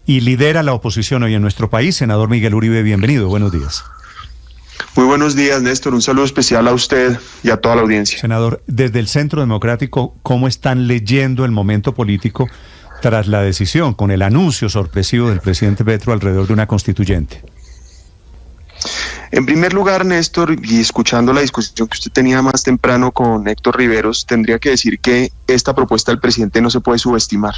y lidera la oposición hoy en nuestro país. Senador Miguel Uribe, bienvenido, buenos días. Muy buenos días, Néstor. Un saludo especial a usted y a toda la audiencia. Senador, desde el Centro Democrático, ¿cómo están leyendo el momento político tras la decisión, con el anuncio sorpresivo del presidente Petro alrededor de una constituyente? En primer lugar, Néstor, y escuchando la discusión que usted tenía más temprano con Héctor Riveros, tendría que decir que esta propuesta del presidente no se puede subestimar.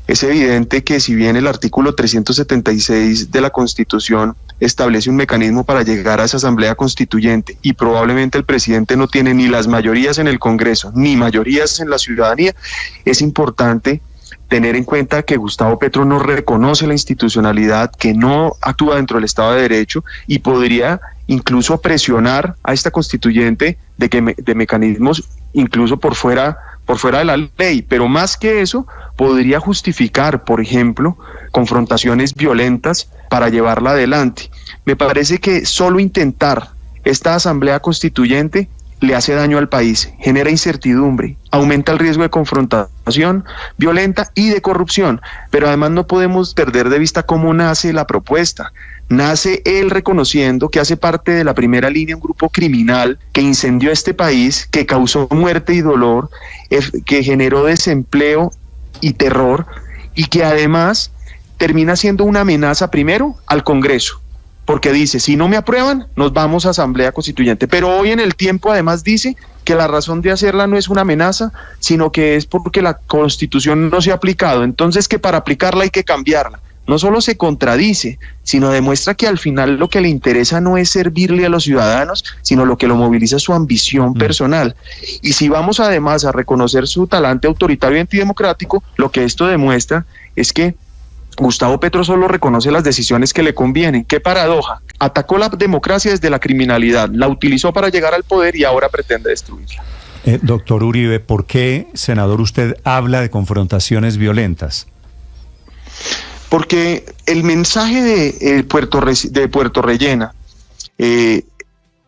Es evidente que si bien el artículo 376 de la Constitución establece un mecanismo para llegar a esa asamblea constituyente y probablemente el presidente no tiene ni las mayorías en el Congreso ni mayorías en la ciudadanía, es importante tener en cuenta que Gustavo Petro no reconoce la institucionalidad, que no actúa dentro del Estado de Derecho y podría incluso presionar a esta constituyente de mecanismos incluso por fuera de la ley, pero más que eso, podría justificar, por ejemplo, confrontaciones violentas para llevarla adelante. Me parece que solo intentar esta asamblea constituyente le hace daño al país, genera incertidumbre, aumenta el riesgo de confrontación violenta y de corrupción, pero además no podemos perder de vista cómo nace la propuesta. Nace él reconociendo que hace parte de la primera línea un grupo criminal que incendió este país, que causó muerte y dolor, que generó desempleo y terror, y que además termina siendo una amenaza primero al Congreso, porque dice, si no me aprueban, nos vamos a asamblea constituyente. Pero hoy en el tiempo además dice que la razón de hacerla no es una amenaza, sino que es porque la Constitución no se ha aplicado. Entonces que para aplicarla hay que cambiarla. No solo se contradice, sino demuestra que al final lo que le interesa no es servirle a los ciudadanos, sino lo que lo moviliza es su ambición personal. Y si vamos además a reconocer su talante autoritario y antidemocrático, lo que esto demuestra es que Gustavo Petro solo reconoce las decisiones que le convienen. ¡Qué paradoja! Atacó la democracia desde la criminalidad, la utilizó para llegar al poder y ahora pretende destruirla. Doctor Uribe, ¿por qué, senador, usted habla de confrontaciones violentas? Porque el mensaje de Puerto Rellena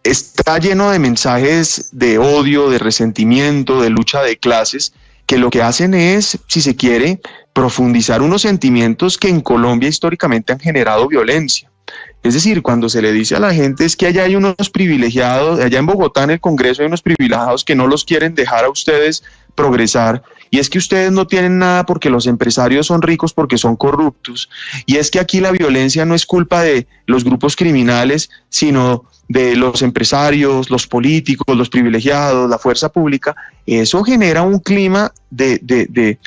está lleno de mensajes de odio, de resentimiento, de lucha de clases, que lo que hacen es, si se quiere, profundizar unos sentimientos que en Colombia históricamente han generado violencia. Es decir, cuando se le dice a la gente es que allá hay unos privilegiados, allá en Bogotá en el Congreso hay unos privilegiados que no los quieren dejar a ustedes progresar, y es que ustedes no tienen nada porque los empresarios son ricos porque son corruptos, y es que aquí la violencia no es culpa de los grupos criminales, sino de los empresarios, los políticos, los privilegiados, la fuerza pública. Eso genera un clima de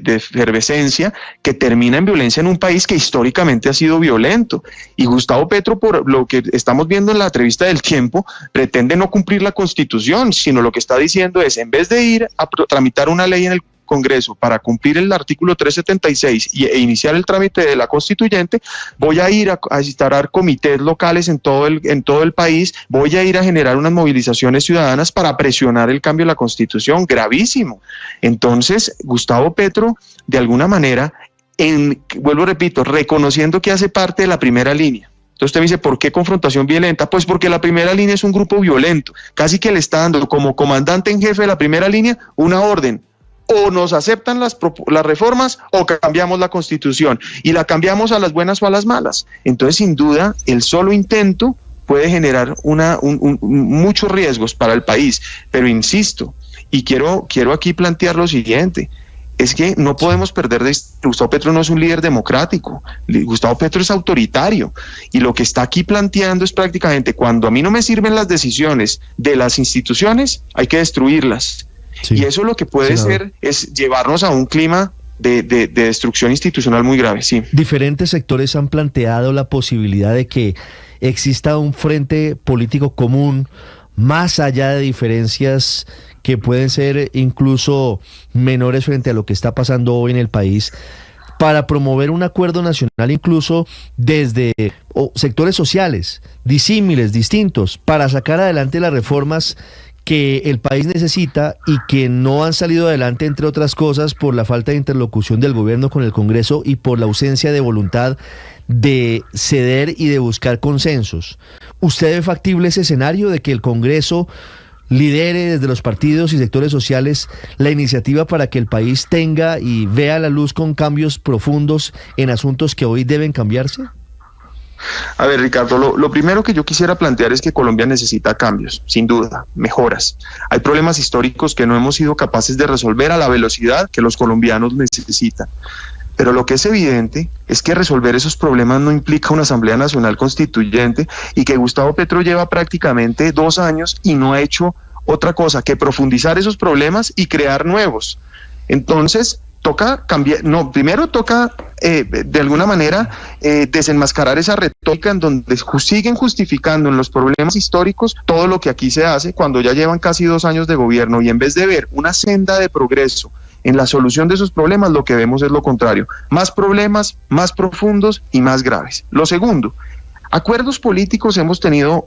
efervescencia que termina en violencia en un país que históricamente ha sido violento. Y Gustavo Petro, por lo que estamos viendo en la entrevista del Tiempo, pretende no cumplir la Constitución, sino lo que está diciendo es, en vez de ir a tramitar una ley en el Congreso para cumplir el artículo 376 e iniciar el trámite de la constituyente, voy a ir a instaurar comités locales en todo el país, voy a ir a generar unas movilizaciones ciudadanas para presionar el cambio de la Constitución. Gravísimo. Entonces, Gustavo Petro, de alguna manera, vuelvo, repito, reconociendo que hace parte de la primera línea. Entonces usted me dice, ¿por qué confrontación violenta? Pues porque la primera línea es un grupo violento, casi que le está dando como comandante en jefe de la primera línea una orden: o nos aceptan las reformas o cambiamos la Constitución, y la cambiamos a las buenas o a las malas. Entonces, sin duda, el solo intento puede generar muchos riesgos para el país, pero insisto, y quiero aquí plantear lo siguiente: es que no podemos perder de vista, Gustavo Petro no es un líder democrático, Gustavo Petro es autoritario, y lo que está aquí planteando es prácticamente, cuando a mí no me sirven las decisiones de las instituciones, hay que destruirlas. Sí. Y eso lo que puede ser es llevarnos a un clima de destrucción institucional muy grave. Sí. Diferentes sectores han planteado la posibilidad de que exista un frente político común, más allá de diferencias que pueden ser incluso menores frente a lo que está pasando hoy en el país, para promover un acuerdo nacional incluso desde sectores sociales, disímiles, distintos, para sacar adelante las reformas que el país necesita y que no han salido adelante, entre otras cosas, por la falta de interlocución del gobierno con el Congreso y por la ausencia de voluntad de ceder y de buscar consensos. ¿Usted ve factible ese escenario de que el Congreso lidere desde los partidos y sectores sociales la iniciativa para que el país tenga y vea la luz con cambios profundos en asuntos que hoy deben cambiarse? A ver, Ricardo, lo primero que yo quisiera plantear es que Colombia necesita cambios, sin duda, mejoras. Hay problemas históricos que no hemos sido capaces de resolver a la velocidad que los colombianos necesitan. Pero lo que es evidente es que resolver esos problemas no implica una Asamblea Nacional Constituyente y que Gustavo Petro lleva prácticamente 2 años y no ha hecho otra cosa que profundizar esos problemas y crear nuevos. Entonces, toca cambiar, primero toca de alguna manera desenmascarar esa retórica en donde siguen justificando en los problemas históricos todo lo que aquí se hace cuando ya llevan casi 2 años de gobierno, y en vez de ver una senda de progreso en la solución de esos problemas, lo que vemos es lo contrario: más problemas, más profundos y más graves. Lo segundo, acuerdos políticos hemos tenido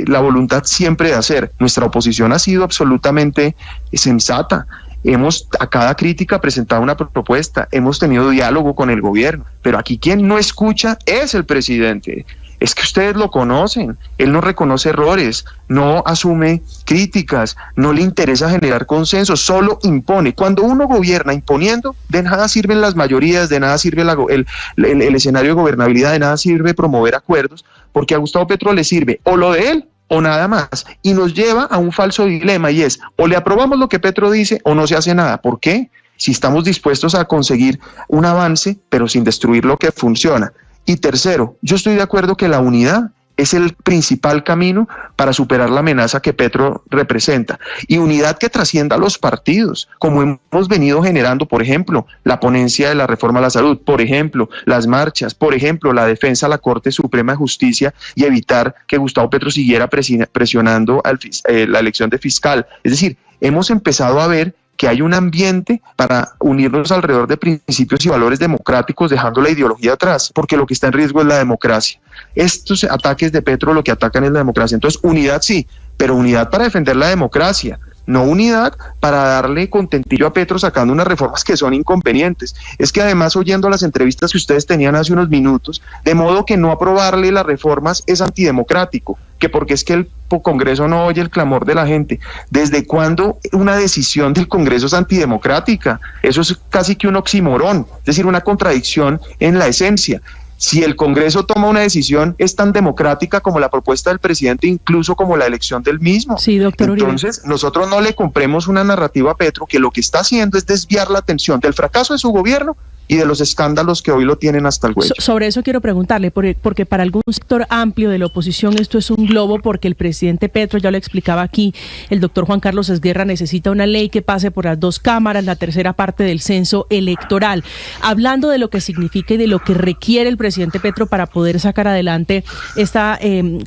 la voluntad siempre de hacer. Nuestra oposición ha sido absolutamente sensata. Hemos a cada crítica presentado una propuesta, hemos tenido diálogo con el gobierno, pero aquí quien no escucha es el presidente. Es que ustedes lo conocen, él no reconoce errores, no asume críticas, no le interesa generar consenso, solo impone. Cuando uno gobierna imponiendo, de nada sirven las mayorías, de nada sirve el escenario de gobernabilidad, de nada sirve promover acuerdos, porque a Gustavo Petro le sirve o lo de él o nada más, y nos lleva a un falso dilema, y es: o le aprobamos lo que Petro dice o no se hace nada. ¿Por qué? Si estamos dispuestos a conseguir un avance, pero sin destruir lo que funciona. Y tercero, yo estoy de acuerdo que la unidad es el principal camino para superar la amenaza que Petro representa, y unidad que trascienda a los partidos, como hemos venido generando, por ejemplo, la ponencia de la reforma a la salud, por ejemplo, las marchas, por ejemplo, la defensa a la Corte Suprema de Justicia y evitar que Gustavo Petro siguiera presionando la elección de fiscal. Es decir, hemos empezado a ver que hay un ambiente para unirnos alrededor de principios y valores democráticos, dejando la ideología atrás, porque lo que está en riesgo es la democracia. Estos ataques de Petro lo que atacan es la democracia. Entonces, unidad sí, pero unidad para defender la democracia, no unidad para darle contentillo a Petro sacando unas reformas que son inconvenientes. Es que además, oyendo las entrevistas que ustedes tenían hace unos minutos, de modo que no aprobarle las reformas es antidemocrático, que porque es que el Congreso no oye el clamor de la gente. ¿Desde cuándo una decisión del Congreso es antidemocrática? Eso es casi que un oxímoron, es decir, una contradicción en la esencia. Si el Congreso toma una decisión, es tan democrática como la propuesta del presidente, incluso como la elección del mismo. Sí, doctor Uribe. Entonces, nosotros no le compremos una narrativa a Petro que lo que está haciendo es desviar la atención del fracaso de su gobierno y de los escándalos que hoy lo tienen hasta el cuello. Sobre eso quiero preguntarle, porque para algún sector amplio de la oposición esto es un globo, porque el presidente Petro, ya lo explicaba aquí, el doctor Juan Carlos Esguerra, necesita una ley que pase por las 2 cámaras, la tercera parte del censo electoral. Hablando de lo que significa y de lo que requiere el presidente Petro para poder sacar adelante esta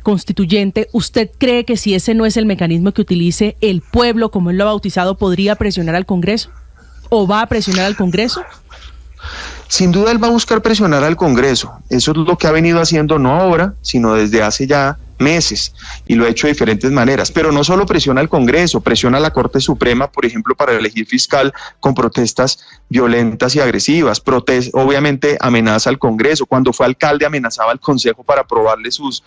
constituyente, ¿usted cree que si ese no es el mecanismo que utilice el pueblo, como él lo ha bautizado, podría presionar al Congreso? ¿O va a presionar al Congreso? Sin duda él va a buscar presionar al Congreso. Eso es lo que ha venido haciendo no ahora, sino desde hace ya meses, y lo ha hecho de diferentes maneras. Pero no solo presiona al Congreso, presiona a la Corte Suprema, por ejemplo, para elegir fiscal con protestas violentas y agresivas. Obviamente amenaza al Congreso. Cuando fue alcalde amenazaba al Consejo para aprobarle sus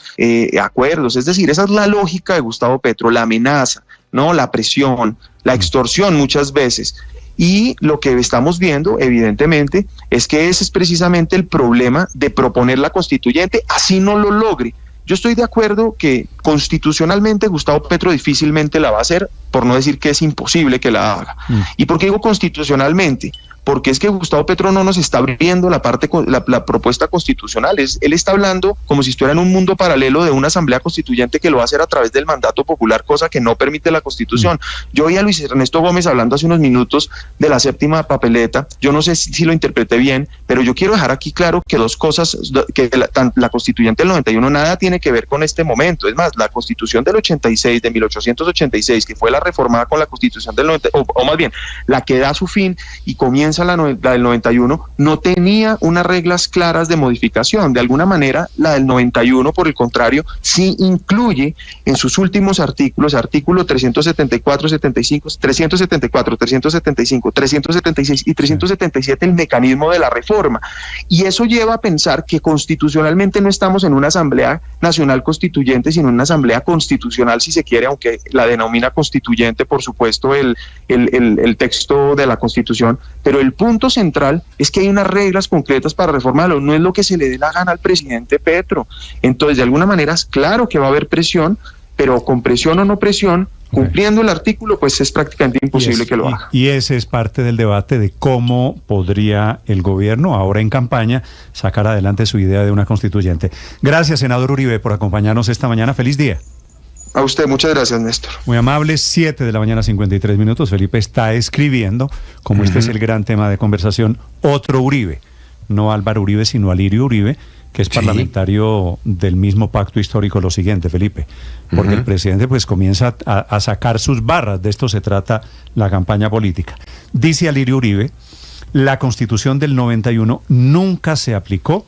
acuerdos. Es decir, esa es la lógica de Gustavo Petro: la amenaza, ¿no? La presión, la extorsión muchas veces. Y lo que estamos viendo, evidentemente, es que ese es precisamente el problema de proponer la constituyente, así no lo logre. Yo estoy de acuerdo que constitucionalmente Gustavo Petro difícilmente la va a hacer, por no decir que es imposible que la haga. ¿Y por qué digo constitucionalmente? Porque es que Gustavo Petro no nos está abriendo la propuesta constitucional. Él está hablando como si estuviera en un mundo paralelo de una asamblea constituyente que lo va a hacer a través del mandato popular, cosa que no permite la Constitución. Yo oí a Luis Ernesto Gómez hablando hace unos minutos de la séptima papeleta. Yo no sé si lo interpreté bien, pero yo quiero dejar aquí claro que 2 cosas, que la constituyente del 91 nada tiene que ver con este momento. Es más, la Constitución del 86, de 1886, que fue la reformada con la Constitución del 90, o más bien, la que da su fin y comienza piensa la del 91, no tenía unas reglas claras de modificación. De alguna manera, la del 91, por el contrario, sí incluye en sus últimos artículos, artículo 374, 75, 374, 375, 376 y 377, el mecanismo de la reforma. Y eso lleva a pensar que constitucionalmente no estamos en una Asamblea Nacional Constituyente, sino en una Asamblea Constitucional, si se quiere, aunque la denomina constituyente, por supuesto, el texto de la Constitución, pero el punto central es que hay unas reglas concretas para reformarlo, no es lo que se le dé la gana al presidente Petro. Entonces, de alguna manera, es claro que va a haber presión, pero con presión o no presión, cumpliendo el artículo, pues es prácticamente imposible que lo haga. Y ese es parte del debate de cómo podría el gobierno, ahora en campaña, sacar adelante su idea de una constituyente. Gracias, senador Uribe, por acompañarnos esta mañana. Feliz día. A usted, muchas gracias, Néstor. Muy amable, 7:53 a.m. Felipe está escribiendo, como este es el gran tema de conversación, otro Uribe. No Álvaro Uribe, sino Alirio Uribe, que es parlamentario del mismo pacto histórico. Lo siguiente, Felipe, porque el presidente pues comienza a sacar sus barras, de esto se trata la campaña política. Dice Alirio Uribe, la Constitución del 91 nunca se aplicó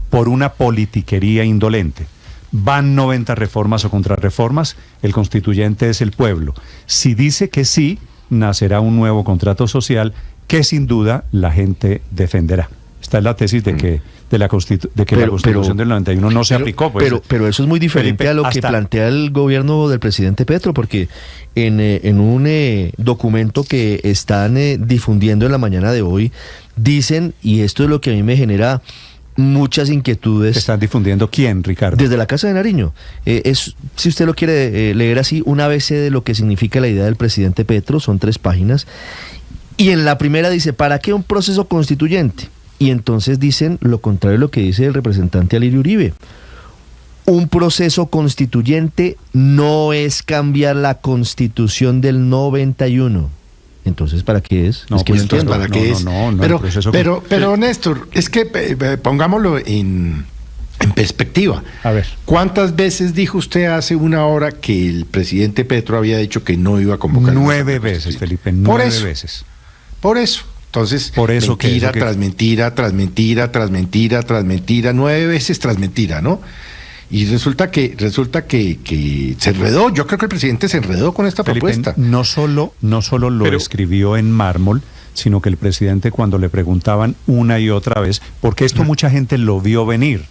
por una politiquería indolente. Van 90 reformas o contrarreformas, el constituyente es el pueblo. Si dice que sí, nacerá un nuevo contrato social que sin duda la gente defenderá. Esta es la tesis de que la Constitución del 91 no se aplicó. Pues, pero eso es muy diferente, Felipe, a lo que plantea el gobierno del presidente Petro, porque en un documento que están difundiendo en la mañana de hoy, dicen, y esto es lo que a mí me genera muchas inquietudes. ¿Están difundiendo quién, Ricardo? Desde la Casa de Nariño. Si usted lo quiere leer así, un ABC de lo que significa la idea del presidente Petro, son 3 páginas, y en la primera dice, ¿para qué un proceso constituyente? Y entonces dicen lo contrario de lo que dice el representante Alirio Uribe. Un proceso constituyente no es cambiar la Constitución del 91. Entonces, ¿para qué es? No, es que pues no entiendo. ¿para qué es? Pero Néstor, es que pongámoslo en perspectiva. A ver. ¿Cuántas veces dijo usted hace una hora que el presidente Petro había dicho que no iba a convocar? 9 veces, Felipe, 9 veces. Por eso. Entonces, por eso mentira, tras mentira, tras mentira, tras mentira, tras mentira, 9 veces tras mentira, ¿no? Y resulta que se enredó. Yo creo que el presidente se enredó con esta Felipe, propuesta. No solo lo escribió en mármol, sino que el presidente, cuando le preguntaban una y otra vez, porque esto mucha gente lo vio venir.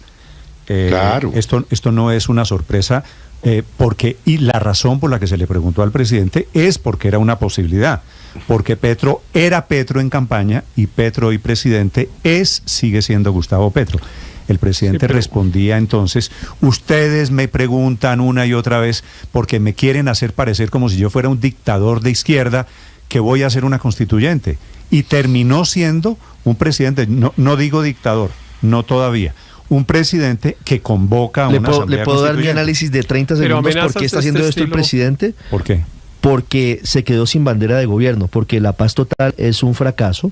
Claro. Esto no es una sorpresa, y la razón por la que se le preguntó al presidente es porque era una posibilidad, porque Petro era Petro en campaña y Petro hoy presidente sigue siendo Gustavo Petro. El presidente respondía entonces, ustedes me preguntan una y otra vez porque me quieren hacer parecer como si yo fuera un dictador de izquierda que voy a ser una constituyente. Y terminó siendo un presidente, no digo dictador, no todavía, un presidente que convoca a una asamblea constituyente. ¿Le puedo dar mi análisis de 30 segundos por qué está haciendo esto el presidente? ¿Por qué? Porque se quedó sin bandera de gobierno, porque la paz total es un fracaso.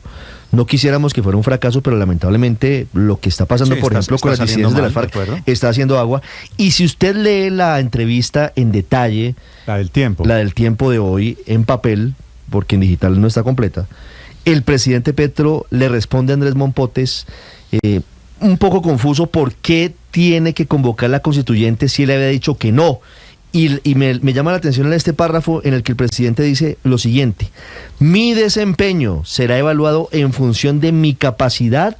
No quisiéramos que fuera un fracaso, pero lamentablemente lo que está pasando, por ejemplo, con las disidencias de las FARC, está haciendo agua. Y si usted lee la entrevista en detalle, la del tiempo de hoy, en papel, porque en digital no está completa, el presidente Petro le responde a Andrés Mompotes, un poco confuso, por qué tiene que convocar la constituyente si él había dicho que no. Y me llama la atención en este párrafo en el que el presidente dice lo siguiente: mi desempeño será evaluado en función de mi capacidad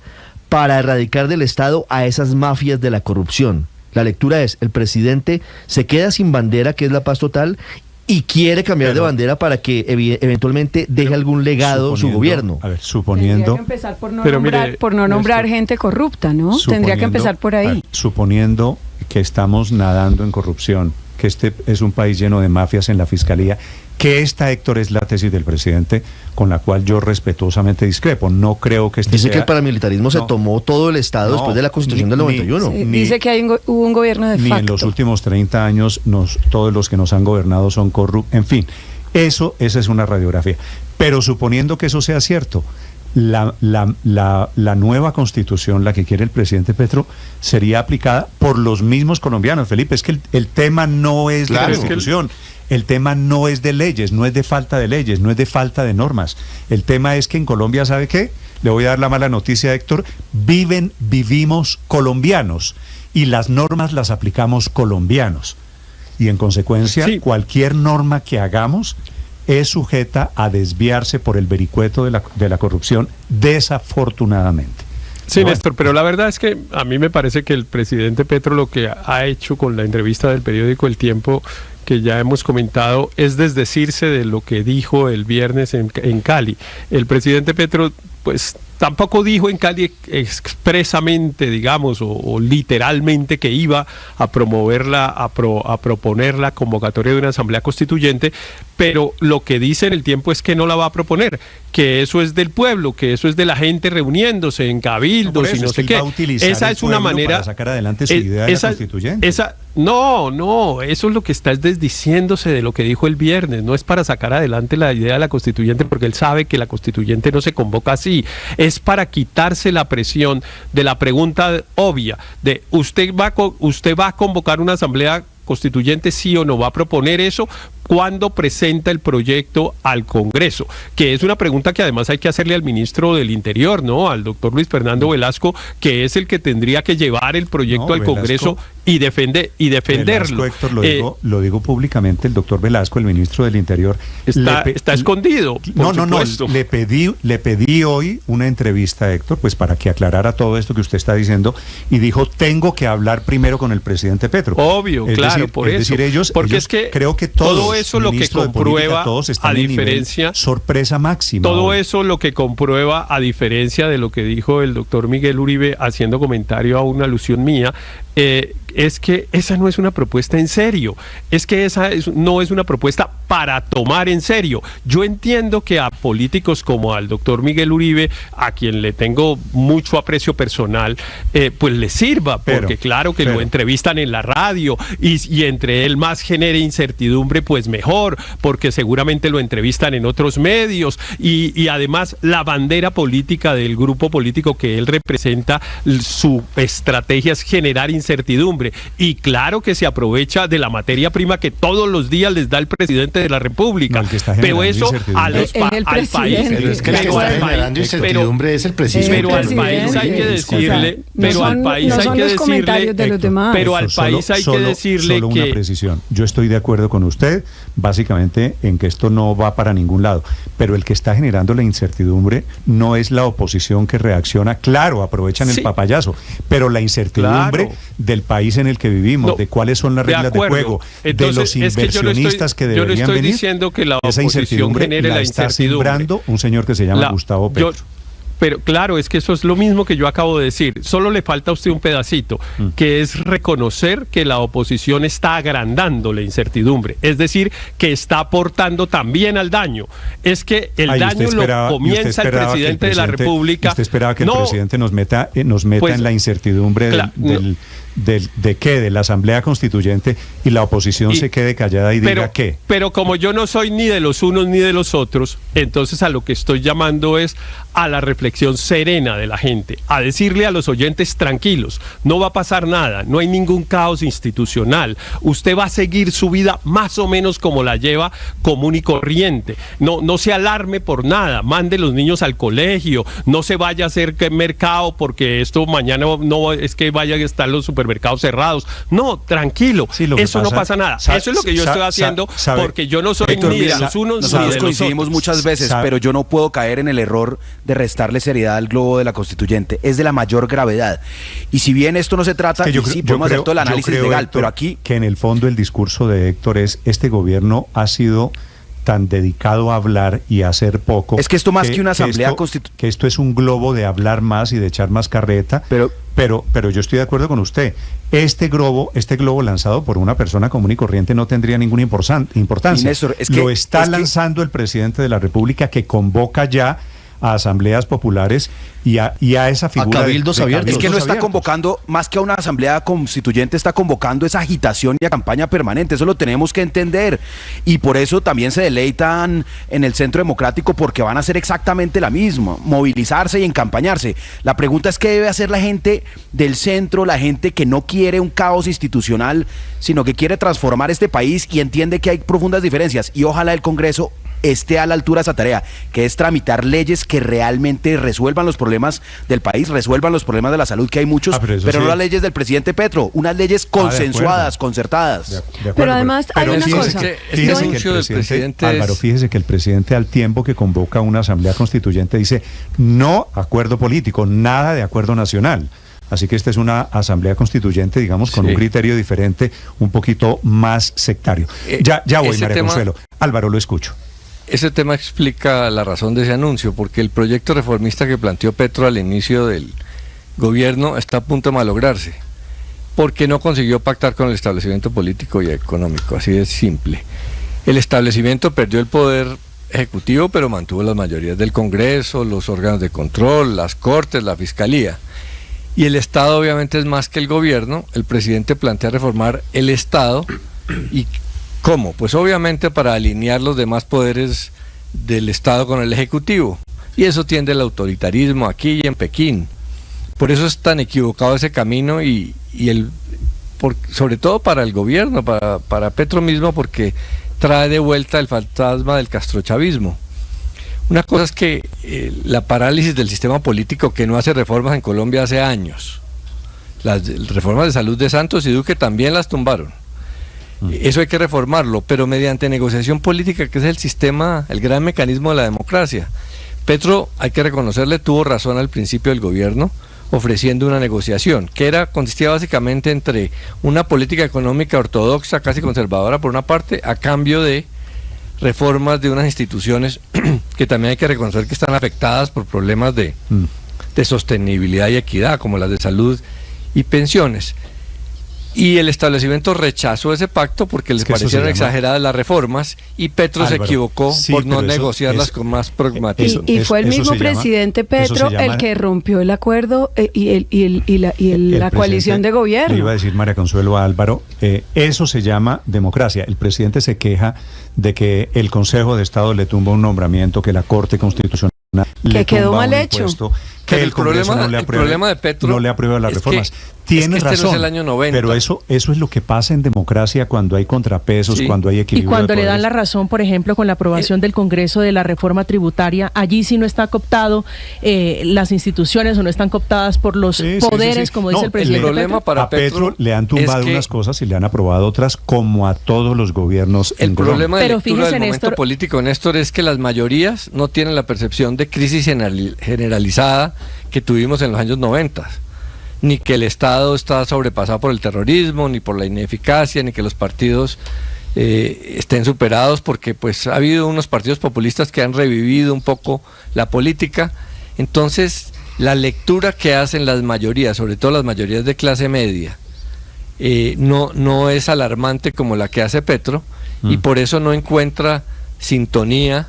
para erradicar del Estado a esas mafias de la corrupción. La lectura es, el presidente se queda sin bandera, que es la paz total, y quiere cambiar de bandera para que eventualmente deje algún legado su gobierno. A ver, suponiendo... Tendría que empezar por no nombrar gente corrupta, ¿no? Tendría que empezar por ahí. Suponiendo que estamos nadando en corrupción, que este es un país lleno de mafias en la fiscalía, que esta, Héctor, es la tesis del presidente, con la cual yo respetuosamente discrepo. No creo que dice que el paramilitarismo se tomó todo el Estado después de la Constitución del 91. Dice que hubo un gobierno de facto. Ni en los últimos 30 años todos los que nos han gobernado son corruptos. En fin, esa es una radiografía. Pero suponiendo que eso sea cierto, la nueva constitución, la que quiere el presidente Petro, sería aplicada por los mismos colombianos. Felipe, es que el tema no es de constitución, el tema no es de leyes, no es de falta de leyes, no es de falta de normas. El tema es que en Colombia, ¿sabe qué? Le voy a dar la mala noticia, Héctor, vivimos colombianos y las normas las aplicamos colombianos. Y en consecuencia, cualquier norma que hagamos es sujeta a desviarse por el vericueto de la corrupción, desafortunadamente. Sí, Néstor, pero la verdad es que a mí me parece que el presidente Petro lo que ha hecho con la entrevista del periódico El Tiempo, que ya hemos comentado, es desdecirse de lo que dijo el viernes en Cali. El presidente Petro, pues, tampoco dijo en Cali expresamente, digamos, o literalmente que iba a promoverla, a proponer la convocatoria de una asamblea constituyente, pero lo que dice en El Tiempo es que no la va a proponer, que eso es del pueblo, que eso es de la gente reuniéndose en cabildos y no sé qué. Esa es una manera para sacar adelante su idea de la constituyente. No, eso es lo que está desdiciéndose de lo que dijo el viernes, no es para sacar adelante la idea de la constituyente, porque él sabe que la constituyente no se convoca así, es para quitarse la presión de la pregunta obvia de usted va a convocar una asamblea constituyente, sí o no, va a proponer eso cuando presenta el proyecto al Congreso, que es una pregunta que además hay que hacerle al ministro del Interior, ¿no? Al doctor Luis Fernando Velasco, que es el que tendría que llevar el proyecto al Congreso y defenderlo. Velasco, Héctor, lo digo públicamente, el doctor Velasco, el ministro del Interior, está escondido. No, le pedí hoy una entrevista, Héctor, pues para que aclarara todo esto que usted está diciendo, y dijo, tengo que hablar primero con el presidente Petro. Obvio, claro, por eso. Es decir, ellos es que creo que todo eso lo que comprueba, a diferencia, sorpresa máxima. Todo eso lo que comprueba, a diferencia de lo que dijo el doctor Miguel Uribe haciendo comentario a una alusión mía, es que esa no es una propuesta en serio, es que no es una propuesta para tomar en serio. Yo entiendo que a políticos como al doctor Miguel Uribe, a quien le tengo mucho aprecio personal, pues le sirva, porque claro que lo entrevistan en la radio y entre él más genere incertidumbre, pues mejor, porque seguramente lo entrevistan en otros medios y además la bandera política del grupo político que él representa, su estrategia es generar incertidumbre. Y claro que se aprovecha de la materia prima que todos los días les da el presidente de la República. Pero eso al país, pero al país hay que decirle, solo una precisión. Yo estoy de acuerdo con usted, básicamente, en que esto no va para ningún lado. Pero el que está generando la incertidumbre no es la oposición que reacciona. Claro, aprovechan el papayazo, pero la incertidumbre del país en el que vivimos, de cuáles son las reglas de juego, entonces, de los inversionistas que deberían venir. Yo no estoy diciendo que la oposición genere la está sembrando un señor que se llama Gustavo Petro. Pero claro, es que eso es lo mismo que yo acabo de decir. Solo le falta a usted un pedacito, que es reconocer que la oposición está agrandando la incertidumbre. Es decir, que está aportando también al daño. Es que el daño lo comienza el presidente de la República. ¿Usted esperaba que el presidente nos meta en la incertidumbre de la Asamblea Constituyente y la oposición se quede callada y diga qué? Pero como yo no soy ni de los unos ni de los otros, entonces a lo que estoy llamando es a la reflexión serena de la gente, a decirle a los oyentes tranquilos, no va a pasar nada, no hay ningún caos institucional, usted va a seguir su vida más o menos como la lleva, común y corriente, no se alarme por nada, mande los niños al colegio, no se vaya a hacer mercado porque esto mañana no es que vayan a estar los supermercados cerrados, no, tranquilo, eso no pasa nada, eso es lo que yo estoy haciendo, porque yo no soy Héctor, ni de los unos ni de los otros. Coincidimos muchas veces, pero yo no puedo caer en el error de restarle seriedad al globo de la constituyente, es de la mayor gravedad. Y si bien esto no se trata, podemos hacer todo el análisis legal, Héctor, pero aquí... Que en el fondo el discurso de Héctor es, este gobierno ha sido tan dedicado a hablar y a hacer poco. Es que esto más que una asamblea constitucional. Que esto es un globo de hablar más y de echar más carreta. Pero yo estoy de acuerdo con usted. Este globo lanzado por una persona común y corriente no tendría ninguna importancia. Néstor, lo está lanzando el presidente de la República, que convoca ya a asambleas populares y a esa figura. A cabildos abiertos. Es que no está convocando, más que a una asamblea constituyente, está convocando esa agitación y a campaña permanente. Eso lo tenemos que entender. Y por eso también se deleitan en el Centro Democrático, porque van a hacer exactamente la misma, movilizarse y encampañarse. La pregunta es qué debe hacer la gente del centro, la gente que no quiere un caos institucional, sino que quiere transformar este país y entiende que hay profundas diferencias. Y ojalá el Congreso esté a la altura de esa tarea, que es tramitar leyes que realmente resuelvan los problemas del país, resuelvan los problemas de la salud, que hay muchos, pero no las leyes del presidente Petro, unas leyes consensuadas, concertadas. De acuerdo, pero además hay una cosa. Álvaro, fíjese que el presidente, al tiempo que convoca una asamblea constituyente, dice no acuerdo político, nada de acuerdo nacional. Así que esta es una asamblea constituyente, digamos, con un criterio diferente, un poquito más sectario. Ya voy, María Consuelo. Álvaro, lo escucho. Ese tema explica la razón de ese anuncio, porque el proyecto reformista que planteó Petro al inicio del gobierno está a punto de malograrse, porque no consiguió pactar con el establecimiento político y económico, así de simple. El establecimiento perdió el poder ejecutivo, pero mantuvo las mayorías del Congreso, los órganos de control, las Cortes, la Fiscalía. Y el Estado obviamente es más que el gobierno. El presidente plantea reformar el Estado. ¿Y cómo? Pues obviamente para alinear los demás poderes del Estado con el Ejecutivo. Y eso tiende al autoritarismo aquí y en Pekín. Por eso es tan equivocado ese camino sobre todo para el gobierno, para Petro mismo, porque trae de vuelta el fantasma del castrochavismo. Una cosa es que la parálisis del sistema político, que no hace reformas en Colombia hace años. Las reformas de salud de Santos y Duque también las tumbaron. Eso hay que reformarlo, pero mediante negociación política, que es el sistema, el gran mecanismo de la democracia. Petro, hay que reconocerle, tuvo razón al principio del gobierno, ofreciendo una negociación, que consistía básicamente entre una política económica ortodoxa, casi conservadora por una parte, a cambio de reformas de unas instituciones que también hay que reconocer que están afectadas por problemas de sostenibilidad y equidad, como las de salud y pensiones. Y el establecimiento rechazó ese pacto porque les parecieron exageradas las reformas, y Petro se equivocó por no negociarlas con más pragmatismo. Y fue el mismo presidente Petro el que rompió el acuerdo y la coalición de gobierno. Le iba a decir, María Consuelo, a Álvaro, eso se llama democracia. El presidente se queja de que el Consejo de Estado le tumba un nombramiento, que la Corte Constitucional que quedó mal hecho, que el problema de Petro no le aprueba las reformas. Tiene razón, no es el año 90. Pero eso es lo que pasa en democracia cuando hay contrapesos, cuando hay equilibrio. Y cuando le dan la razón, por ejemplo, con la aprobación del Congreso de la reforma tributaria, allí sí no está cooptado las instituciones, o no están cooptadas por los poderes, como dice el presidente. El problema para Petro le han tumbado unas cosas y le han aprobado otras, como a todos los gobiernos. El problema de lectura del momento político, Néstor, es que las mayorías no tienen la percepción de crisis generalizada que tuvimos en los años 90. Ni que el Estado está sobrepasado por el terrorismo, ni por la ineficacia, ni que los partidos estén superados, porque pues ha habido unos partidos populistas que han revivido un poco la política. Entonces, la lectura que hacen las mayorías, sobre todo las mayorías de clase media, no es alarmante como la que hace Petro, y por eso no encuentra sintonía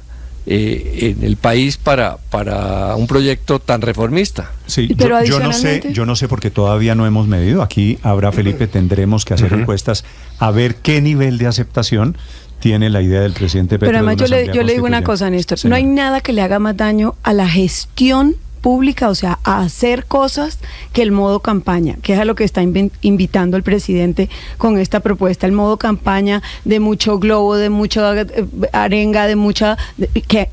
en el país para un proyecto tan reformista. Sí, pero yo no sé porque todavía no hemos medido. Aquí habrá, Felipe, tendremos que hacer encuestas a ver qué nivel de aceptación tiene la idea del presidente Petro. Pero además yo le digo una cosa, Néstor, no hay nada que le haga más daño a la gestión pública, o sea, a hacer cosas, que el modo campaña, que es a lo que está invitando el presidente con esta propuesta, el modo campaña de mucho globo, de mucha arenga, que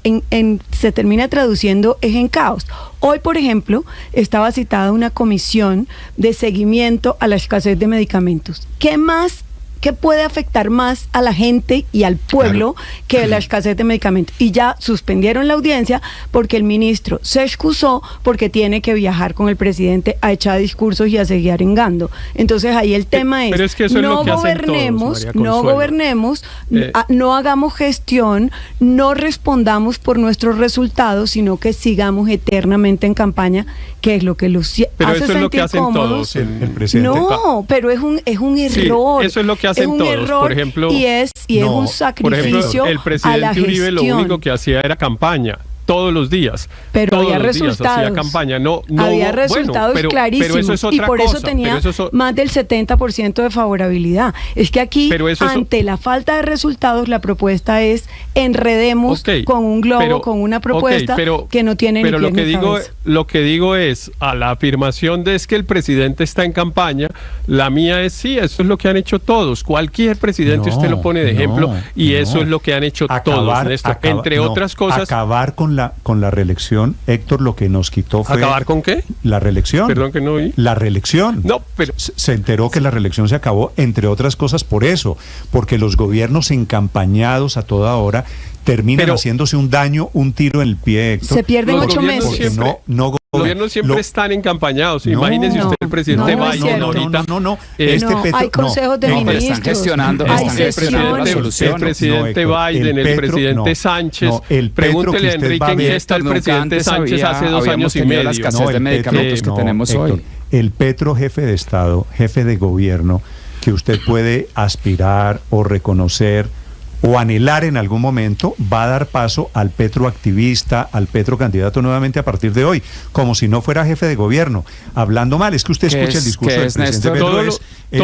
se termina traduciendo es en caos. Hoy, por ejemplo, estaba citada una comisión de seguimiento a la escasez de medicamentos. ¿Qué puede afectar más a la gente y al pueblo que la escasez de medicamentos? Y ya suspendieron la audiencia porque el ministro se excusó porque tiene que viajar con el presidente a echar discursos y a seguir arengando. Entonces ahí el tema es que no gobernemos, no hagamos gestión, no respondamos por nuestros resultados, sino que sigamos eternamente en campaña, que es lo que los hace sentir cómodos. El presidente. No, pero es un error. Sí, eso es lo que hacen todos, por ejemplo, y es un sacrificio. Por ejemplo, el presidente Uribe lo único que hacía era campaña. todos los días. Pero todos había los días resultados. hacía campaña. No había hubo- resultados bueno, clarísimos. Pero eso es otra y por cosa, eso tenía pero eso es más del 70% de favorabilidad. Es que aquí, Pero eso es- ante la falta de resultados, la propuesta es enredemos Ok, con un globo, pero- con una ok, propuesta pero- que no tiene pero ni lo pies que ni digo cabeza. lo que digo es, a la afirmación de es que el presidente está en campaña, la mía es sí, eso es lo que han hecho todos. Cualquier presidente No, usted lo pone de no, ejemplo y no. eso es lo que han hecho todos, Néstor. Entre otras cosas, Acabar con la reelección, Héctor, lo que nos quitó fue... ¿acabar con qué? La reelección. Perdón que no oí. La reelección. No, pero Se enteró que la reelección se acabó, entre otras cosas, por eso, porque los gobiernos encampañados a toda hora terminan Pero- haciéndose un daño, un tiro en el pie, Héctor. Se pierden los 8 gobiernos meses. Porque siempre- no los gobiernos siempre lo- están encampañados. No, Imagínese no, usted el presidente no es Biden cierto. ahorita. No. eh, Este No, Petro- hay consejos de no, pero ministros. están gestionando- hay están gestionando las sesiones. soluciones. El presidente Héctor, Biden, el Petro- presidente no, Sánchez. no, el Petro Pregúntele que a usted Enrique va a en ver- qué está el Nunca presidente antes Sánchez hace 2 habíamos años y tenido la medio. escasez de medicamentos que tenemos hoy. El Petro jefe de Estado, jefe de gobierno, que usted puede aspirar o reconocer o anhelar en algún momento, va a dar paso al Petro activista, al Petro candidato nuevamente a partir de hoy, como si no fuera jefe de gobierno, hablando mal. Es que usted ¿Qué escucha el es- discurso qué del es, presidente Néstor? Petro,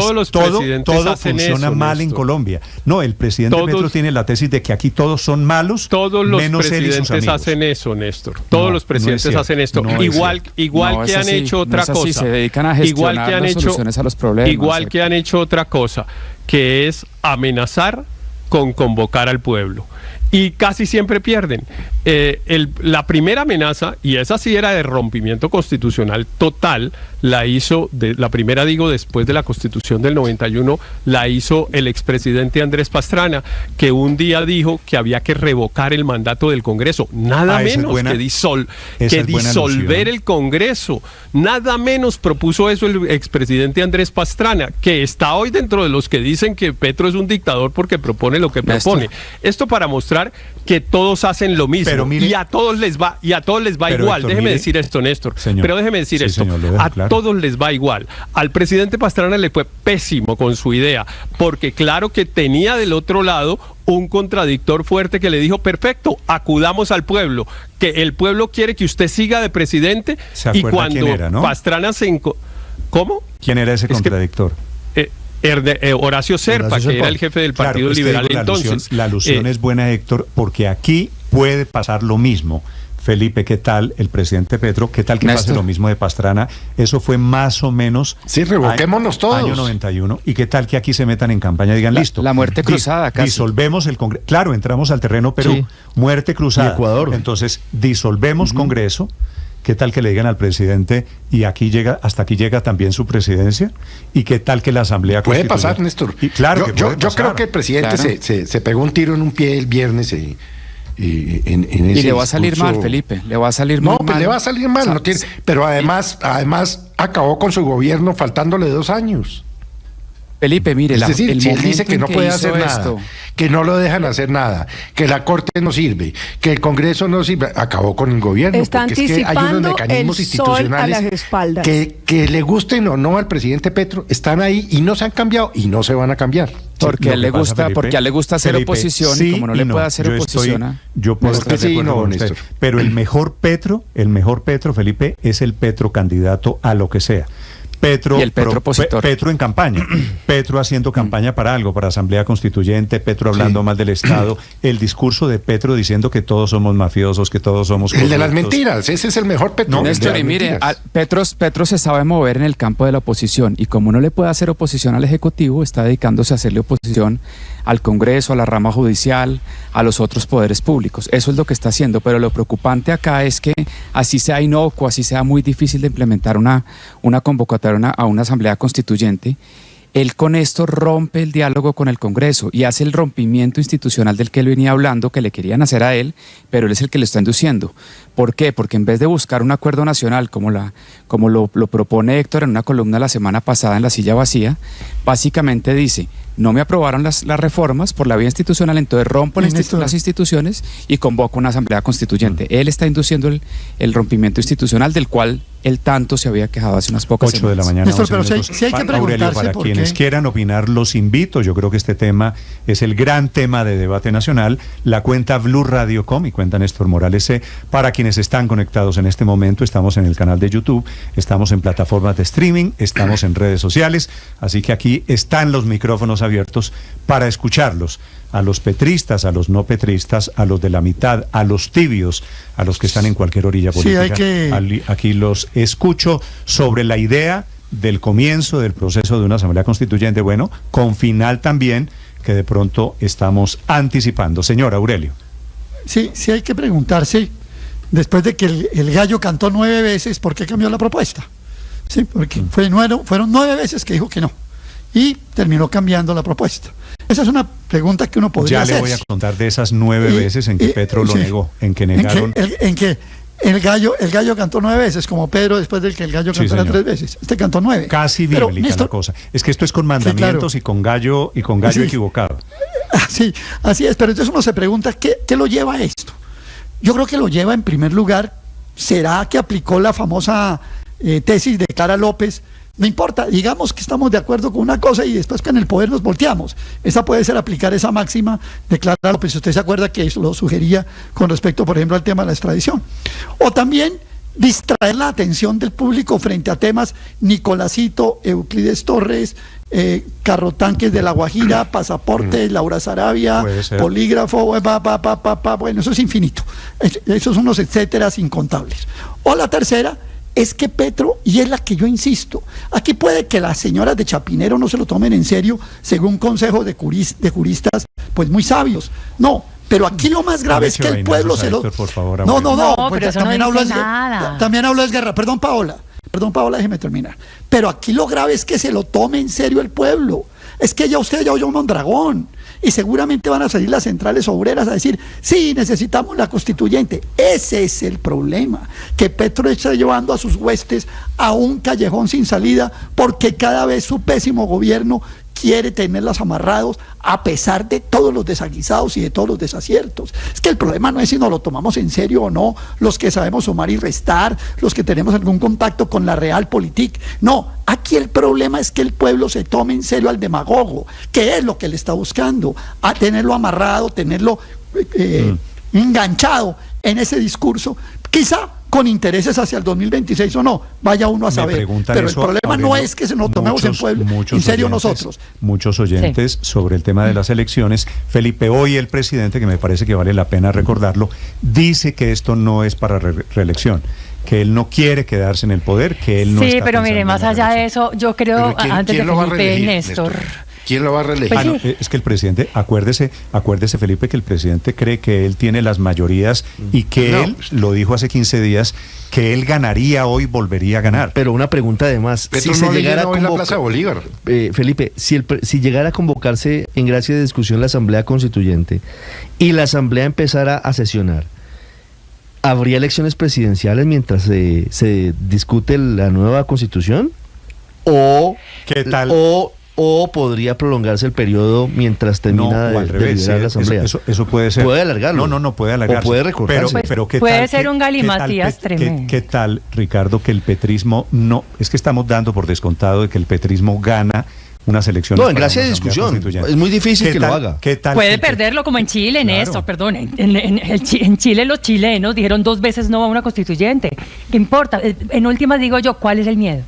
Todos los presidentes todo hacen funciona eso, mal en Néstor. Colombia. No, el presidente Todos- Petro tiene la tesis de que aquí todos son malos, Todos los menos él y sus presidentes amigos. hacen eso, Néstor. Todos No, los no presidentes es cierto. hacen esto. No es igual No, que es han así, hecho no otra es así, cosa. se dedican a igual gestionar que han las hecho soluciones a los problemas, igual que Héctor. han hecho otra cosa, que es amenazar con convocar al pueblo. Y casi siempre pierden. La primera amenaza, y esa sí era de rompimiento constitucional total, la primera digo después de la Constitución del 91, la hizo el expresidente Andrés Pastrana, que un día dijo que había que revocar el mandato del Congreso, nada esa es menos buena- que esa es buena disolver alusión. el Congreso, nada menos propuso eso el expresidente Andrés Pastrana, que está hoy dentro de los que dicen que Petro es un dictador porque propone lo que Néstor. propone. Esto para mostrar que todos hacen lo mismo, Pero mire- y a todos les va Pero, igual. Héctor, Déjeme mire- decir esto, Néstor. Señor. Pero déjeme decir Sí, esto. señor, lo dejo A claro. todos les va igual. Al presidente Pastrana le fue pésimo con su idea, porque claro que tenía del otro lado un contradictor fuerte que le dijo, perfecto, acudamos al pueblo, que el pueblo quiere que usted siga de presidente, ¿Se y acuerda cuando quién era, no? Pastrana ¿Cómo? ¿Quién era ese que- contradictor? Horacio Serpa, Horacio que era Serpa. el jefe del Claro, Partido es que Liberal digo, entonces. La alusión es buena, Héctor, porque aquí puede pasar lo mismo. Felipe, ¿qué tal el presidente Petro? ¿Qué tal que pase Néstor. lo mismo de Pastrana? Eso fue más o menos... Sí, revoquémonos todos. Año 91. ¿Y qué tal que aquí se metan en campaña y digan, listo? la muerte cruzada, casi. Disolvemos el Congreso. Claro, entramos al terreno Perú. Sí. Muerte cruzada. Y Ecuador. Entonces, disolvemos Congreso. ¿Qué tal que le digan al presidente y hasta aquí llega también su presidencia? ¿Y qué tal que la Asamblea Puede Constitucional- pasar, Néstor. Y claro que yo puede pasar. creo que el presidente Claro. se pegó un tiro en un pie el viernes en Y ese le va a salir discurso. mal, Felipe. Le va a salir No, muy pues mal. le va a salir mal. No tiene, pero además acabó con su gobierno faltándole 2 años. Felipe, mire, Es decir, el si él momento dice que en no puede hizo hacer nada, esto, que no lo dejan hacer nada, que la Corte no sirve, que el Congreso no sirve, acabó con el gobierno. Está porque es que hay unos anticipando mecanismos el sol a institucionales las espaldas. que le gusten o no al presidente Petro, están ahí y no se han cambiado y no se van a cambiar. porque Lo a él que le pasa, gusta, Felipe, porque a él le gusta hacer Felipe, oposición, sí y como no le y puede hacer Yo oposición yo puedo Néstor, estar de sí, acuerdo no, con usted, Néstor. pero el mejor Petro, Felipe, es el Petro candidato a lo que sea. Petro, Y el Petro opositor. Petro en campaña, Petro haciendo campaña para algo, para Asamblea Constituyente, Petro hablando Sí. mal del Estado, el discurso de Petro diciendo que todos somos mafiosos, que todos somos El de las corruptos. mentiras, ese es el mejor Petro. No, el de Néstor, las y mire, mentiras. Petro se sabe mover en el campo de la oposición, y como no le puede hacer oposición al Ejecutivo, está dedicándose a hacerle oposición al Congreso, a la rama judicial, a los otros poderes públicos. Eso es lo que está haciendo, pero lo preocupante acá es que así sea inocuo, así sea muy difícil de implementar una convocatoria a una asamblea constituyente, él con esto rompe el diálogo con el Congreso y hace el rompimiento institucional del que él venía hablando, que le querían hacer a él, pero él es el que lo está induciendo. ¿Por qué? Porque en vez de buscar un acuerdo nacional como lo propone Héctor en una columna la semana pasada en La Silla Vacía, básicamente dice, no me aprobaron las reformas por la vía institucional, entonces rompo las instituciones y convoco una asamblea constituyente. Él está induciendo el rompimiento institucional del cual él tanto se había quejado hace unas pocas 8 de la semanas. mañana. Néstor, 11 pero minutos. sí hay que Aurelio, preguntarse para por quienes qué. quieran opinar, los invito. Yo creo que este tema es el gran tema de debate nacional. La cuenta Blue Radio Com y cuenta Néstor Morales C. Para quienes están conectados en este momento, estamos en el canal de YouTube, estamos en plataformas de streaming, estamos en redes sociales, así que aquí están los micrófonos abiertos para escucharlos. A los petristas, a los no petristas, a los de la mitad, a los tibios, a los que están en cualquier orilla política. Aquí los escucho sobre la idea del comienzo del proceso de una asamblea constituyente, bueno, con final también, que de pronto estamos anticipando. Señor Aurelio. Sí hay que preguntarse, después de que el gallo cantó 9 veces, ¿por qué cambió la propuesta? Sí, porque fueron 9 veces que dijo que no, y terminó cambiando la propuesta. Esa es una pregunta que uno podría hacer. Ya le voy a contar de esas 9 veces en que Petro lo negó, en que negaron. En que el gallo cantó 9 veces, como Pedro después del que el gallo cantara 3 veces. Este cantó 9. Casi bíblica la cosa. Es que esto es con mandamientos, sí, claro. y con gallo equivocado. Sí, así es, pero entonces uno se pregunta, ¿qué lo lleva a esto? Yo creo que lo lleva en primer lugar, ¿será que aplicó la famosa tesis de Clara López? No importa, digamos que estamos de acuerdo con una cosa y después que en el poder nos volteamos. Esa puede ser aplicar esa máxima de Clara López. Usted se acuerda que eso lo sugería con respecto, por ejemplo, al tema de la extradición. O también distraer la atención del público frente a temas Nicolásito, Euclides Torres, carrotanques de La Guajira, pasaporte, Laura Sarabia, polígrafo, bueno, eso es infinito. Esos son unos etcéteras incontables. O la tercera es que Petro, y es la que yo insisto, aquí puede que las señoras de Chapinero no se lo tomen en serio, según consejo de juristas, pues muy sabios. No, pero aquí lo más grave es que el pueblo se lo... Por favor, no, pues pero eso también no habló dice nada. También habló de guerra. Perdón, Paola, déjeme terminar. Pero aquí lo grave es que se lo tome en serio el pueblo. Es que usted ya oyó Mondragón. Y seguramente van a salir las centrales obreras a decir, sí, necesitamos la constituyente. Ese es el problema, que Petro está llevando a sus huestes a un callejón sin salida, porque cada vez su pésimo gobierno quiere tenerlas amarrados a pesar de todos los desaguisados y de todos los desaciertos. Es que el problema no es si nos lo tomamos en serio o no, los que sabemos sumar y restar, los que tenemos algún contacto con la realpolitik. No, aquí el problema es que el pueblo se tome en serio al demagogo, que es lo que le está buscando, a tenerlo amarrado, tenerlo enganchado en ese discurso, quizá con intereses hacia el 2026 o no, vaya uno a saber. Pero el problema no es que se nos tomemos en serio nosotros. Muchos oyentes sobre el tema de las elecciones. Felipe, hoy el presidente, que me parece que vale la pena recordarlo, dice que esto no es para reelección, que él no quiere quedarse en el poder, que él no está pero mire, más allá de eso, yo creo, antes de Felipe, Néstor... ¿Quién lo va a reelegir? No, es que el presidente, acuérdese Felipe, que el presidente cree que él tiene las mayorías y que él, lo dijo hace 15 días, que él ganaría hoy, volvería a ganar. Pero una pregunta además, Petro si no se llegara a convocar, la Plaza de Bolívar. Felipe, si llegara a convocarse en gracia de discusión la Asamblea Constituyente y la Asamblea empezara a sesionar, ¿habría elecciones presidenciales mientras se discute la nueva Constitución? ¿O qué tal? ¿O podría prolongarse el periodo mientras termina de deliberar la Asamblea? Eso puede ser. ¿Puede alargarlo? No puede alargarse. ¿O puede recortarse? Pero ¿qué puede tal, ser un galimatías tremendo. ¿Qué tal, Ricardo, que el petrismo no... Es que estamos dando por descontado de que el petrismo gana unas elecciones. No, en gracia de discusión. Es muy difícil que lo haga. Puede perderlo como en Chile, Néstor, perdón. En Chile los chilenos dijeron 2 veces no a una constituyente. ¿Qué importa? En última digo yo, ¿cuál es el miedo?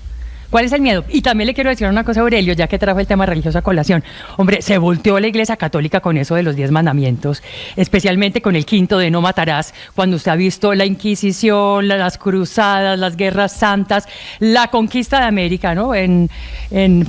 ¿Cuál es el miedo? Y también le quiero decir una cosa, Aurelio, ya que trajo el tema religioso a colación. Hombre, se volteó la Iglesia Católica con eso de los 10 mandamientos, especialmente con el 5º de no matarás, cuando usted ha visto la Inquisición, las cruzadas, las guerras santas, la conquista de América, ¿no? En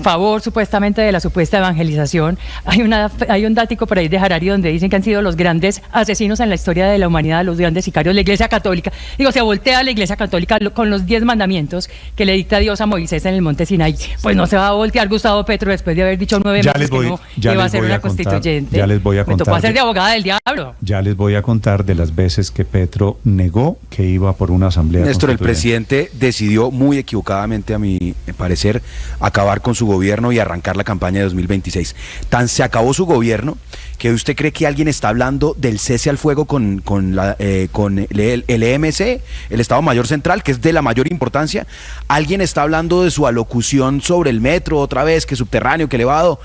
favor, supuestamente, de la supuesta evangelización. Hay un dático por ahí de Harari donde dicen que han sido los grandes asesinos en la historia de la humanidad, los grandes sicarios, la Iglesia Católica. Digo, se voltea la Iglesia Católica con los 10 mandamientos que le dicta Dios a Moisés en el Monte Sinai, pues no se va a voltear Gustavo Petro después de haber dicho 9 meses que no iba a ser una constituyente. Ya les voy a contar. Me tocó hacer de abogada del diablo. Ya les voy a contar de las veces que Petro negó que iba por una asamblea Néstor, el constituyente. presidente decidió muy equivocadamente, a mi parecer, acabar con su gobierno y arrancar la campaña de 2026. Tan se acabó su gobierno que usted cree que alguien está hablando del cese al fuego con el EMC, el Estado Mayor Central, que es de la mayor importancia. Alguien está hablando de su alocución sobre el metro otra vez, que subterráneo, que elevado.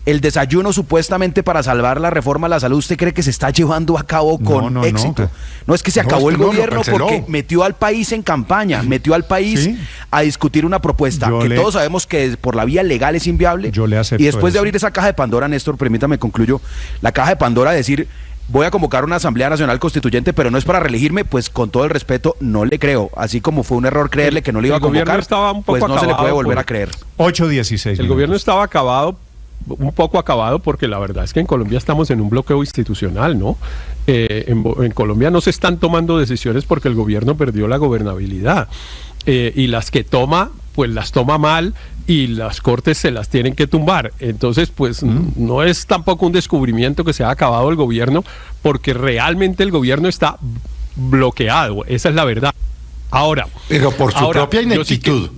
El desayuno supuestamente para salvar la reforma a la salud, ¿usted cree que se está llevando a cabo con éxito? No, es que se acabó el gobierno porque metió al país en campaña, metió al país a discutir una propuesta todos sabemos que por la vía legal es inviable. Y después de abrir esa caja de Pandora, Néstor, permítame concluyo, la caja de Pandora, decir, voy a convocar una Asamblea Nacional Constituyente, pero no es para reelegirme, pues con todo el respeto, no le creo. Así como fue un error creerle que no le iba a convocar, pues no se le puede volver a creer. 8:16. El gobierno estaba un poco acabado, porque la verdad es que en Colombia estamos en un bloqueo institucional, ¿no? En Colombia no se están tomando decisiones porque el gobierno perdió la gobernabilidad. Y las que toma, pues las toma mal y las cortes se las tienen que tumbar. Entonces, pues no es tampoco un descubrimiento que se ha acabado el gobierno, porque realmente el gobierno está bloqueado, esa es la verdad. Ahora, pero por su propia ineptitud.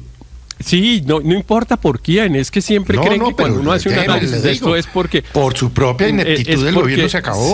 Sí, no importa por quién, es que siempre creen que cuando uno hace un análisis de esto es porque... Por su propia ineptitud el gobierno se acabó.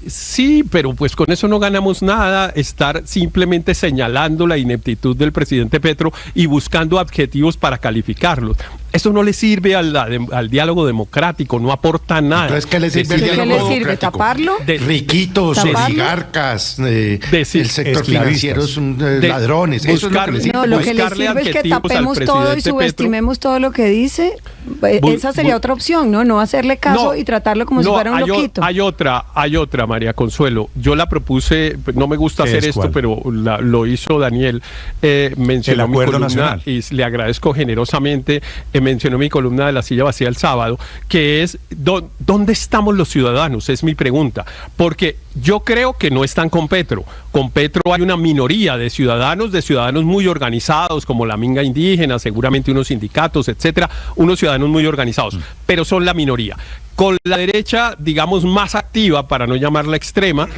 Sí, pero pues con eso no ganamos nada, estar simplemente señalando la ineptitud del presidente Petro y buscando adjetivos para calificarlos. Eso no le sirve al diálogo democrático, no aporta nada. Entonces, ¿qué le sirve el diálogo democrático? ¿Taparlo? Riquitos, oligarcas, el sector financiero son ladrones. Eso es lo que le sirve. No, lo que le sirve es que tapemos todo y subestimemos todo lo que dice. Esa sería otra opción, ¿no? No hacerle caso y tratarlo como si fuera un loquito. Hay otra, María Consuelo. Yo la propuse, no me gusta hacer esto, pero lo hizo Daniel. Mencionó mi columna nacional. Y le agradezco generosamente. Mencionó mi columna de La Silla Vacía el sábado, que es ¿dónde estamos los ciudadanos? Es mi pregunta, porque yo creo que no están con Petro. Con Petro hay una minoría de ciudadanos muy organizados, como la Minga Indígena, seguramente unos sindicatos, etcétera, unos ciudadanos muy organizados, pero son la minoría. Con la derecha, digamos, más activa, para no llamarla extrema,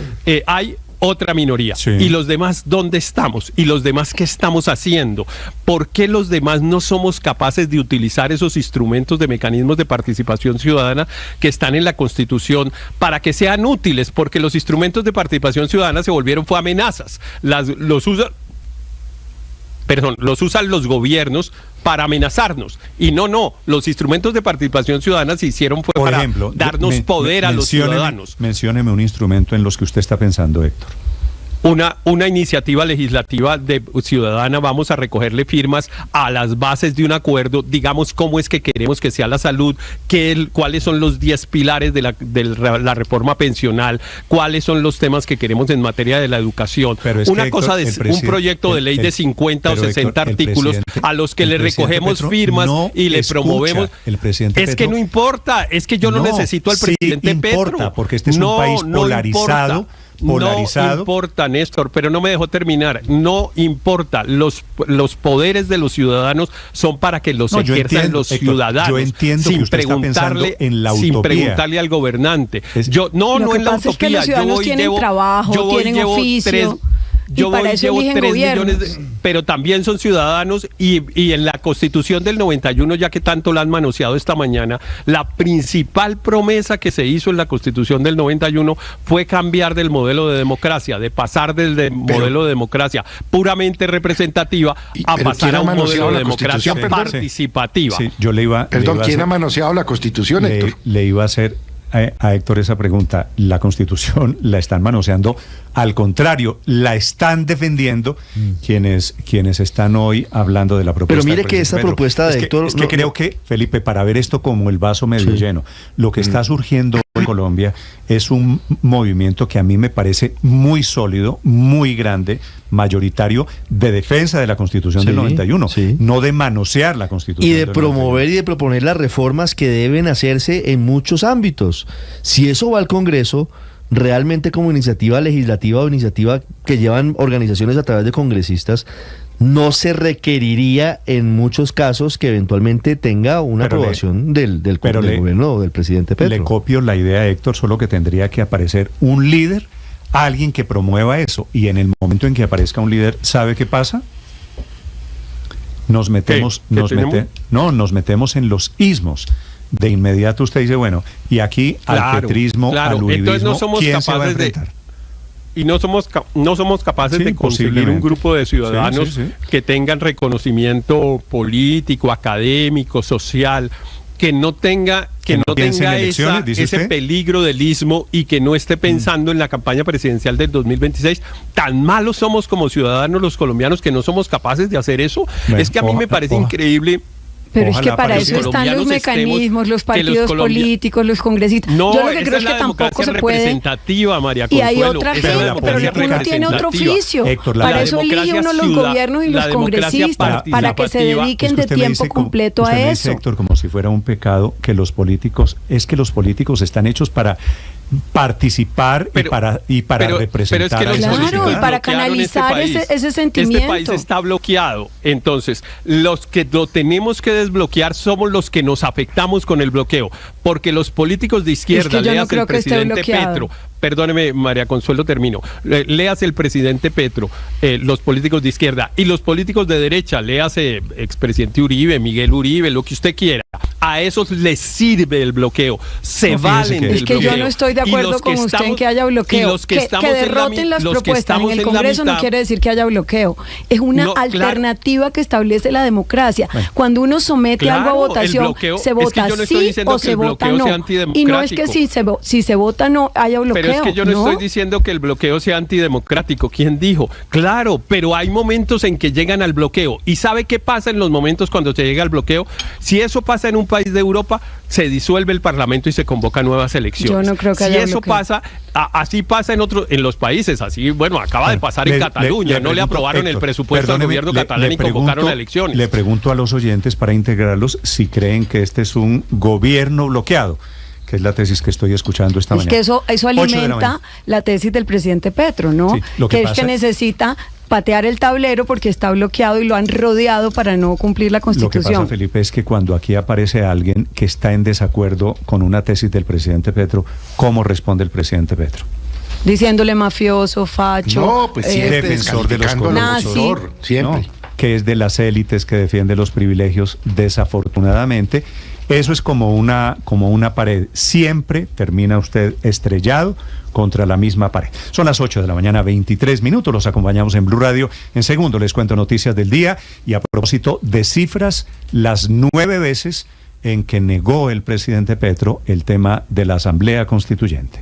hay otra minoría. ¿Y los demás dónde estamos? ¿Y los demás qué estamos haciendo? ¿Por qué los demás no somos capaces de utilizar esos instrumentos de mecanismos de participación ciudadana que están en la Constitución para que sean útiles? Porque los instrumentos de participación ciudadana se volvieron amenazas. Los usan los gobiernos para amenazarnos. Y no, los instrumentos de participación ciudadana se hicieron fue para darnos poder a los ciudadanos. Mencióneme un instrumento en los que usted está pensando, Héctor. Una iniciativa legislativa ciudadana, vamos a recogerle firmas a las bases de un acuerdo, digamos cómo es que queremos que sea la salud, cuáles son los 10 pilares de la reforma pensional, cuáles son los temas que queremos en materia de la educación. Una cosa de un proyecto de ley de 50 o 60 artículos a los que le recogemos firmas y le promovemos. Es que no importa, es que yo no necesito al presidente Petro. Porque este es un país polarizado. No importa, Néstor, pero no me dejó terminar. No importa. Los poderes de los ciudadanos son para que los ejerzan los ciudadanos. Yo entiendo sin que usted preguntarle, está pensando en la utopía. Sin preguntarle al gobernante. No en la utopía. Es que los ciudadanos tienen trabajo, tienen oficio. Yo llevo 3 millones, pero también son ciudadanos y en la Constitución del 91, ya que tanto la han manoseado esta mañana, la principal promesa que se hizo en la Constitución del 91 fue cambiar del modelo de democracia, de pasar del modelo de democracia puramente representativa a pasar a un modelo de democracia participativa. Sí, ¿quién ha manoseado la Constitución, Héctor? Le iba a hacer a Héctor esa pregunta. La Constitución la están manoseando, al contrario, la están defendiendo quienes están hoy hablando de la propuesta. Pero mire que esta propuesta de Héctor... Es que creo que, Felipe, para ver esto como el vaso medio lleno, lo que está surgiendo en Colombia es un movimiento que a mí me parece muy sólido, muy grande, mayoritario, de defensa de la Constitución del 91, no de manosear la Constitución. Y de promover y de proponer las reformas que deben hacerse en muchos ámbitos. Si eso va al Congreso, realmente como iniciativa legislativa o iniciativa que llevan organizaciones a través de congresistas, no se requeriría en muchos casos que eventualmente tenga una aprobación del gobierno del presidente Petro. Le copio la idea, Héctor, solo que tendría que aparecer un líder, alguien que promueva eso, y en el momento en que aparezca un líder, ¿sabe qué pasa? Nos metemos en los ismos. De inmediato usted dice, bueno, y aquí al petrismo, al uribismo, ¿quién se va a enfrentar? Y no somos capaces de conseguir un grupo de ciudadanos que tengan reconocimiento político, académico, social, que no tenga ese peligro del ismo y que no esté pensando en la campaña presidencial del 2026. Tan malos somos como ciudadanos los colombianos que no somos capaces de hacer eso. Es que a mí me parece increíble. Pero es que para eso están los mecanismos, los partidos políticos, los congresistas. No, yo lo que creo es que tampoco se puede. Representativa, María Consuelo. Y hay otra gente, pero uno tiene otro oficio. Héctor, para eso elige uno los gobiernos y los congresistas, para que se dediquen de tiempo completo a eso. Héctor, como si fuera un pecado que los políticos están hechos para participar y para representar. Pero es que claro, y para canalizar ese sentimiento. Este país está bloqueado. Entonces, los que lo tenemos que desbloquear somos los que nos afectamos con el bloqueo, porque los políticos de izquierda, léase el presidente Petro, perdóneme, María Consuelo, termino. Léase el presidente Petro, los políticos de izquierda y los políticos de derecha, léase expresidente Uribe, Miguel Uribe, lo que usted quiera. A esos les sirve el bloqueo. Se valen del bloqueo. Es que yo no estoy de acuerdo con usted en que haya bloqueo. Que derroten las propuestas en el Congreso no quiere decir que haya bloqueo. Es una alternativa que establece la democracia. Bueno, cuando uno somete algo a votación, se vota sí o se vota no. Y no es que si se vota no haya bloqueo. Pero es que yo no estoy diciendo que el bloqueo sea antidemocrático. ¿Quién dijo? Claro, pero hay momentos en que llegan al bloqueo. ¿Y sabe qué pasa en los momentos cuando se llega al bloqueo? Si eso pasa en un país de Europa, se disuelve el Parlamento y se convocan nuevas elecciones. Yo no creo que haya eso bloqueo. Pasa, así pasa en los países, así, bueno, acaba de pasar en Cataluña, no le aprobaron el presupuesto al gobierno catalán y convocaron elecciones. Le pregunto a los oyentes para integrarlos si creen que este es un gobierno bloqueado, que es la tesis que estoy escuchando esta mañana. Es que eso alimenta la tesis del presidente Petro, ¿no? Sí, que es que necesita patear el tablero porque está bloqueado y lo han rodeado para no cumplir la Constitución. Lo que pasa, Felipe, es que cuando aquí aparece alguien que está en desacuerdo con una tesis del presidente Petro, ¿cómo responde el presidente Petro? Diciéndole mafioso, facho, defensor de los corruptos, siempre. Que es de las élites, que defiende los privilegios, desafortunadamente. Eso es como una pared. Siempre termina usted estrellado contra la misma pared. Son las 8 de la mañana, 23 minutos. Los acompañamos en Blue Radio. En segundo les cuento noticias del día. Y a propósito de cifras, las 9 veces en que negó el presidente Petro el tema de la Asamblea Constituyente.